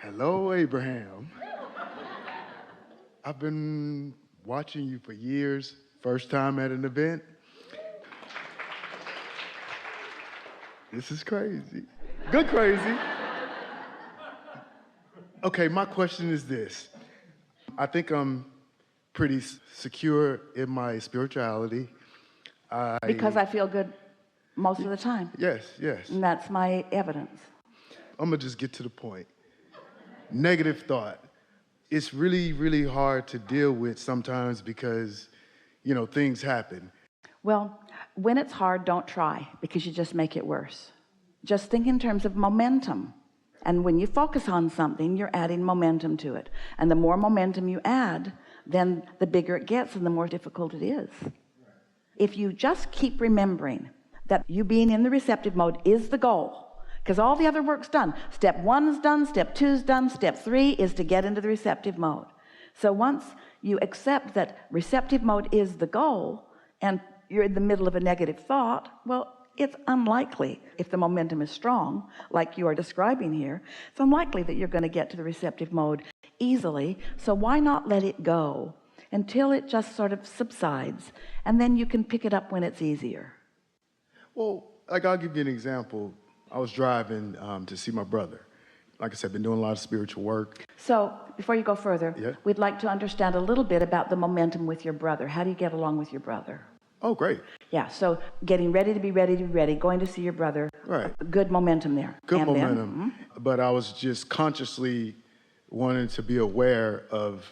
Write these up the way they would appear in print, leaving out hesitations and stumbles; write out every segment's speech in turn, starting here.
Hello, Abraham. I've been watching you for years. First time at an event. This is crazy. Good crazy. Okay, my question is this. I think I'm pretty secure in my spirituality. Because I feel good most of the time. Yes. And that's my evidence. I'm gonna just get to the point. Negative thought. It's really, really hard to deal with sometimes because, things happen. Well, when it's hard, don't try, because you just make it worse. Just think in terms of momentum. And when you focus on something, you're adding momentum to it. And the more momentum you add, then the bigger it gets and the more difficult it is. If you just keep remembering that you being in the receptive mode is the goal, because all the other work's done. Step 1 is done, step 2 is done, step 3 is to get into the receptive mode. So once you accept that receptive mode is the goal and you're in the middle of a negative thought, well, it's unlikely, if the momentum is strong, like you are describing here, it's unlikely that you're going to get to the receptive mode easily. So why not let it go until it just sort of subsides, and then you can pick it up when it's easier? Well, I'll give you an example. I was driving to see my brother. Like I said, I've been doing a lot of spiritual work. So before you go further, Yeah. We'd like to understand a little bit about the momentum with your brother. How do you get along with your brother? Oh, great. Yeah, so getting ready to be ready, going to see your brother. Right. Good momentum there. Good And then? momentum. But I was just consciously wanting to be aware of,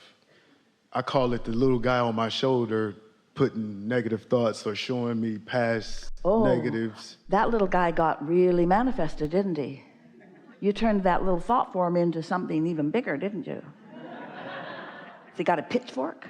I call it the little guy on my shoulder putting negative thoughts or showing me past negatives. That little guy got really manifested, didn't he? You turned that little thought form into something even bigger, didn't you? Has he got a pitchfork?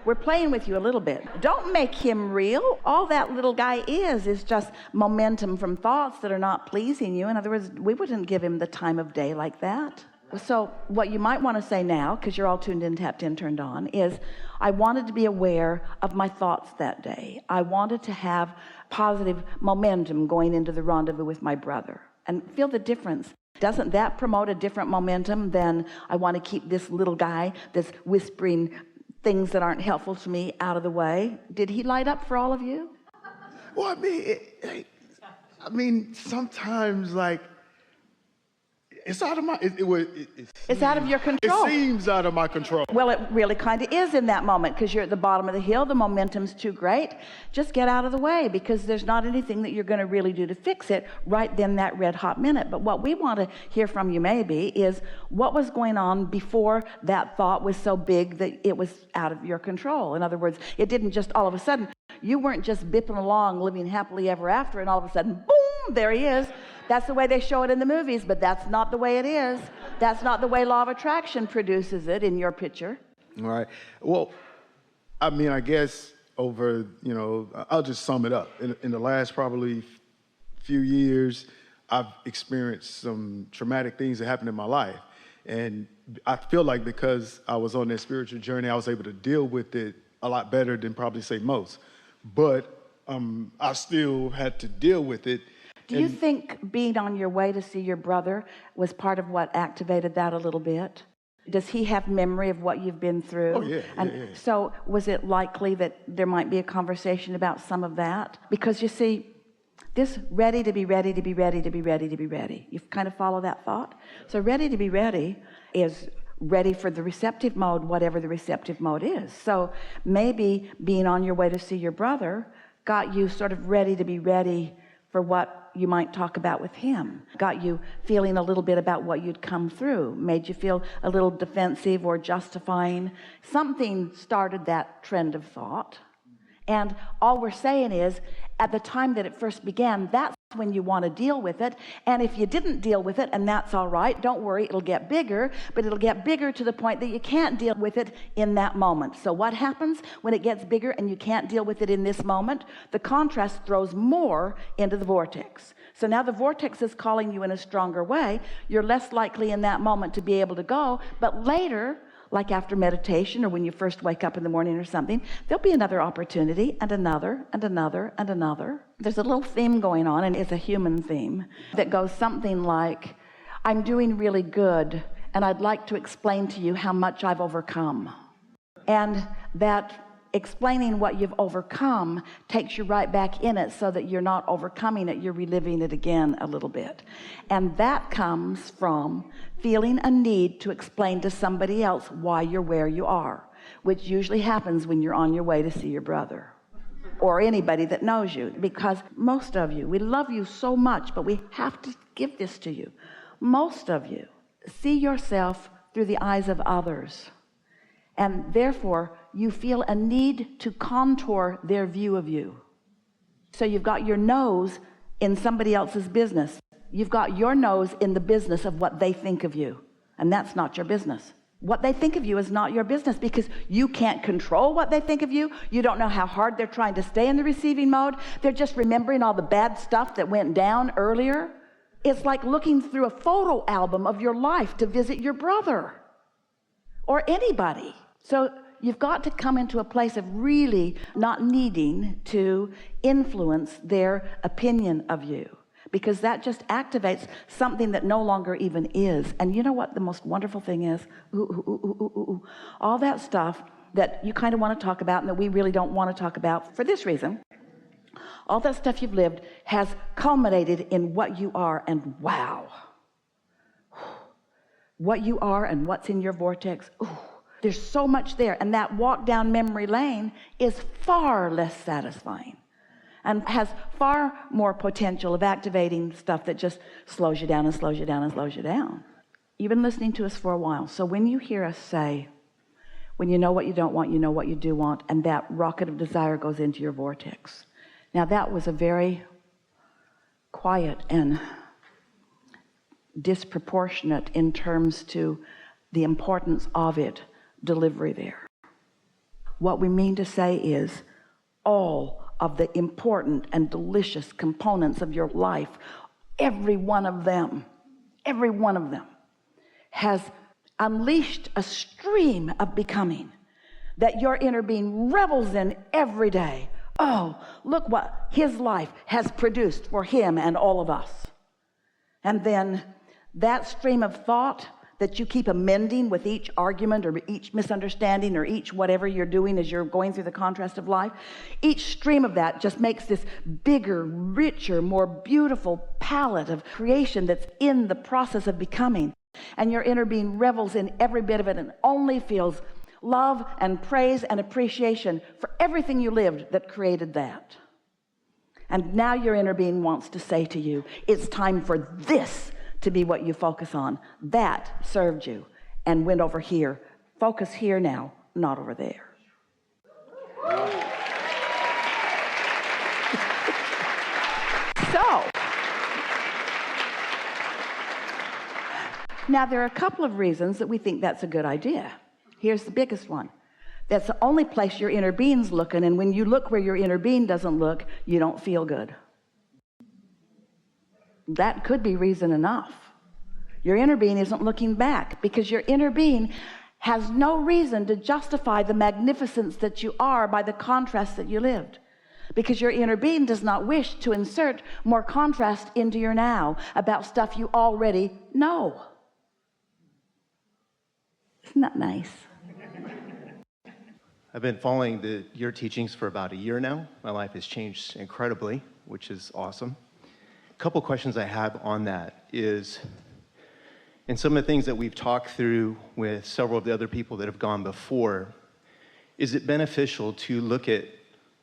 We're playing with you a little bit. Don't make him real. All that little guy is just momentum from thoughts that are not pleasing you. In other words, we wouldn't give him the time of day like that. So what you might want to say now, because you're all tuned in, tapped in, turned on, is I wanted to be aware of my thoughts that day. I wanted to have positive momentum going into the rendezvous with my brother. And feel the difference. Doesn't that promote a different momentum than I want to keep this little guy, this whispering things that aren't helpful to me, out of the way? Did he light up for all of you? Well, sometimes it's out of my. It's out of your control. It seems out of my control. Well, it really kind of is in that moment, because you're at the bottom of the hill. The momentum's too great. Just get out of the way, because there's not anything that you're going to really do to fix it right then, that red hot minute. But what we want to hear from you maybe is what was going on before that thought was so big that it was out of your control. In other words, it didn't just all of a sudden, you weren't just bipping along living happily ever after, and all of a sudden, boom, there he is. That's the way they show it in the movies, but that's not the way it is. That's not the way law of attraction produces it in your picture. All right. Well, I guess over, I'll just sum it up. In the last probably few years, I've experienced some traumatic things that happened in my life. And I feel like because I was on that spiritual journey, I was able to deal with it a lot better than probably say most. But I still had to deal with it. Do you think being on your way to see your brother was part of what activated that a little bit? Does he have memory of what you've been through? Oh, yeah. And so was it likely that there might be a conversation about some of that? Because you see, this ready to be ready to be ready to be ready to be ready. You kind of follow that thought? So ready to be ready is ready for the receptive mode, whatever the receptive mode is. So maybe being on your way to see your brother got you sort of ready to be ready for what you might talk about with him, got you feeling a little bit about what you'd come through, made you feel a little defensive or justifying. Something started that trend of thought. And all we're saying is, at the time that it first began, that's when you want to deal with it. And if you didn't deal with it, and that's all right, don't worry, it'll get bigger, but it'll get bigger to the point that you can't deal with it in that moment. So what happens when it gets bigger and you can't deal with it in this moment? The contrast throws more into the vortex. So now the vortex is calling you in a stronger way. You're less likely in that moment to be able to go, but later, like after meditation or when you first wake up in the morning or something, there'll be another opportunity and another and another and another. there's a little theme going on, and it's a human theme that goes something like, I'm doing really good, and I'd like to explain to you how much I've overcome. And that explaining what you've overcome takes you right back in it, so that you're not overcoming it, you're reliving it again a little bit. And that comes from feeling a need to explain to somebody else why you're where you are, which usually happens when you're on your way to see your brother or anybody that knows you. Because most of you, we love you so much, but we have to give this to you. Most of you see yourself through the eyes of others, and therefore you feel a need to contour their view of you. So you've got your nose in somebody else's business. You've got your nose in the business of what they think of you, and that's not your business. What they think of you is not your business, because you can't control what they think of you. You don't know how hard they're trying to stay in the receiving mode. They're just remembering all the bad stuff that went down earlier. It's like looking through a photo album of your life to visit your brother or anybody. So you've got to come into a place of really not needing to influence their opinion of you, because that just activates something that no longer even is. And you know what the most wonderful thing is? All that stuff that you kind of want to talk about and that we really don't want to talk about for this reason, all that stuff you've lived has culminated in what you are. And wow, what you are and what's in your vortex, there's so much there. And that walk down memory lane is far less satisfying and has far more potential of activating stuff that just slows you down and slows you down and slows you down. You've been listening to us for a while. So when you hear us say, when you know what you don't want, you know what you do want, and that rocket of desire goes into your vortex. Now that was a very quiet and disproportionate in terms to the importance of it delivery there. What we mean to say is all of the important and delicious components of your life, every one of them has unleashed a stream of becoming that your inner being revels in every day. Oh, look what his life has produced for him and all of us. And then that stream of thought that you keep amending with each argument or each misunderstanding or each whatever you're doing as you're going through the contrast of life, each stream of that just makes this bigger, richer, more beautiful palette of creation that's in the process of becoming. And your inner being revels in every bit of it and only feels love and praise and appreciation for everything you lived that created that. And now your inner being wants to say to you, it's time for this to be what you focus on. That served you and went over here. Focus here now, not over there. So, now there are a couple of reasons that we think that's a good idea. Here's the biggest one. That's the only place your inner being's looking, and when you look where your inner being doesn't look, you don't feel good. That could be reason enough. Your inner being isn't looking back because your inner being has no reason to justify the magnificence that you are by the contrast that you lived, because your inner being does not wish to insert more contrast into your now about stuff you already know. Isn't that nice? I've been following your teachings for about a year now. My life has changed incredibly, which is awesome. A couple questions I have on that is, in some of the things that we've talked through with several of the other people that have gone before, is it beneficial to look at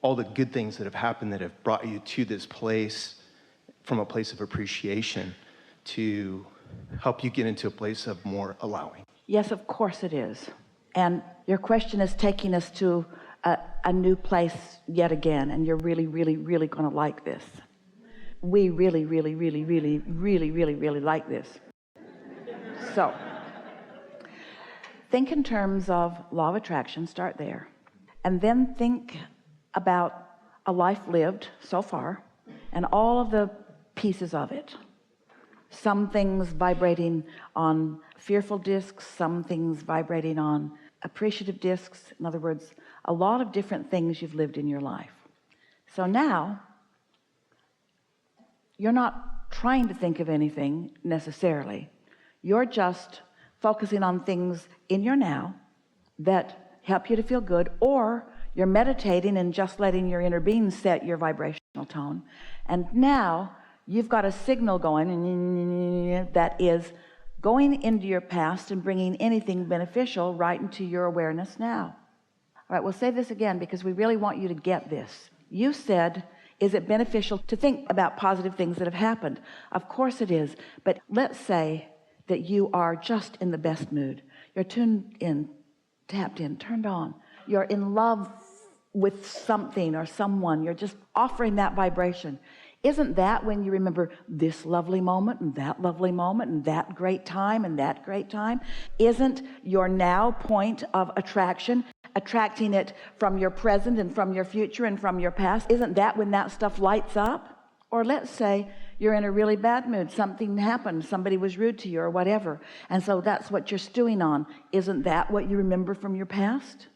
all the good things that have happened that have brought you to this place from a place of appreciation to help you get into a place of more allowing? Yes, of course it is. And your question is taking us to a new place yet again, and you're really, really, really going to like this. We really, really, really, really, really, really, really like this. So, think in terms of law of attraction, start there. And then think about a life lived so far and all of the pieces of it. Some things vibrating on fearful discs, some things vibrating on appreciative discs. In other words, a lot of different things you've lived in your life. So now, You're not trying to think of anything necessarily. You're just focusing on things in your now that help you to feel good, or you're meditating and just letting your inner being set your vibrational tone. And now you've got a signal going that is going into your past and bringing anything beneficial right into your awareness now. All right, we'll say this again because we really want you to get this. You said, is it beneficial to think about positive things that have happened? Of course it is. But let's say that you are just in the best mood. You're tuned in, tapped in, turned on. You're in love with something or someone. You're just offering that vibration. Isn't that when you remember this lovely moment and that lovely moment and that great time and that great time? Isn't your now point of attraction attracting it from your present and from your future and from your past? Isn't that when that stuff lights up? Or let's say you're in a really bad mood. Something happened. Somebody was rude to you or whatever. And so that's what you're stewing on. Isn't that what you remember from your past?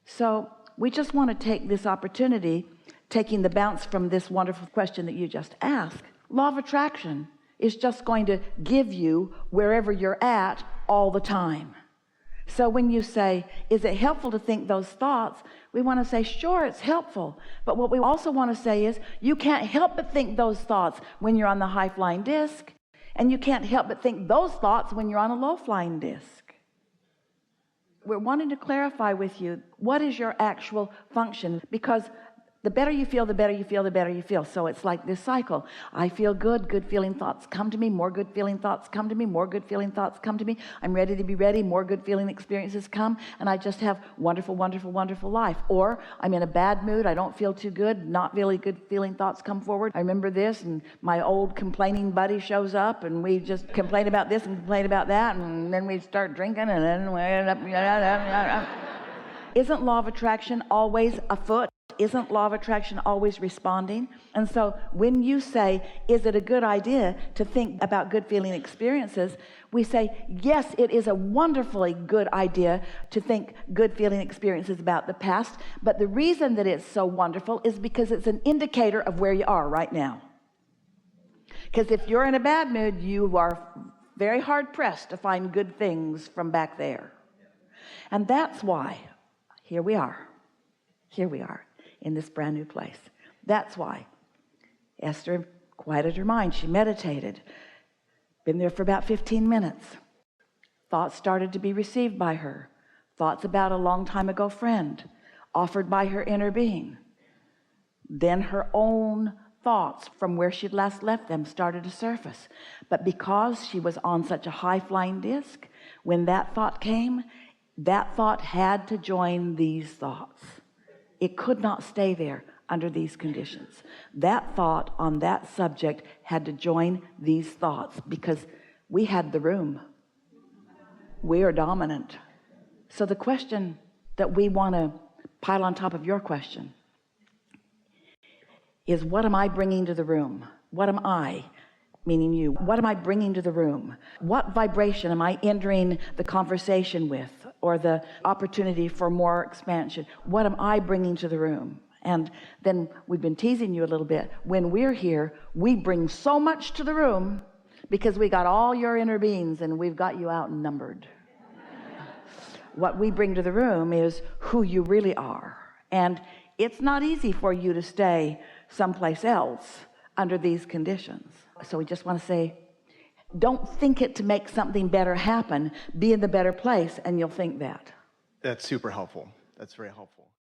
So we just want to take this opportunity, taking the bounce from this wonderful question that you just asked. Law of attraction is just going to give you wherever you're at all the time. So when you say, is it helpful to think those thoughts? We want to say, sure, it's helpful. But what we also want to say is, you can't help but think those thoughts when you're on the high-flying disc, and you can't help but think those thoughts when you're on a low-flying disc. We're wanting to clarify with you, what is your actual function? Because the better you feel, the better you feel, the better you feel. So it's like this cycle. I feel good, good feeling thoughts come to me, more good feeling thoughts come to me, more good feeling thoughts come to me. I'm ready to be ready, more good feeling experiences come, and I just have wonderful, wonderful, wonderful life. Or I'm in a bad mood, I don't feel too good, not really good feeling thoughts come forward. I remember this, and my old complaining buddy shows up, and we just complain about this and complain about that, and then we start drinking, and then we end up... Isn't law of attraction always afoot? Isn't law of attraction always responding? And so when you say, is it a good idea to think about good feeling experiences? We say, yes, it is a wonderfully good idea to think good feeling experiences about the past. But the reason that it's so wonderful is because it's an indicator of where you are right now. Because if you're in a bad mood, you are very hard pressed to find good things from back there. And that's why here we are in this brand new place. That's why Esther quieted her mind. She meditated, been there for about 15 minutes. Thoughts started to be received by her. Thoughts about a long time ago friend offered by her inner being. Then her own thoughts from where she'd last left them started to surface. But because she was on such a high-flying disc, when that thought came, that thought had to join these thoughts. It could not stay there under these conditions. That thought on that subject had to join these thoughts because we had the room. We are dominant. So the question that we want to pile on top of your question is, what am I bringing to the room? What am I, meaning you, what am I bringing to the room? What vibration am I entering the conversation with, or the opportunity for more expansion? What am I bringing to the room? And then we've been teasing you a little bit. When we're here, we bring so much to the room because we got all your inner beings and we've got you outnumbered. What we bring to the room is who you really are. And it's not easy for you to stay someplace else under these conditions. So we just want to say, don't think it to make something better happen. Be in the better place, and you'll think that. That's super helpful. That's very helpful.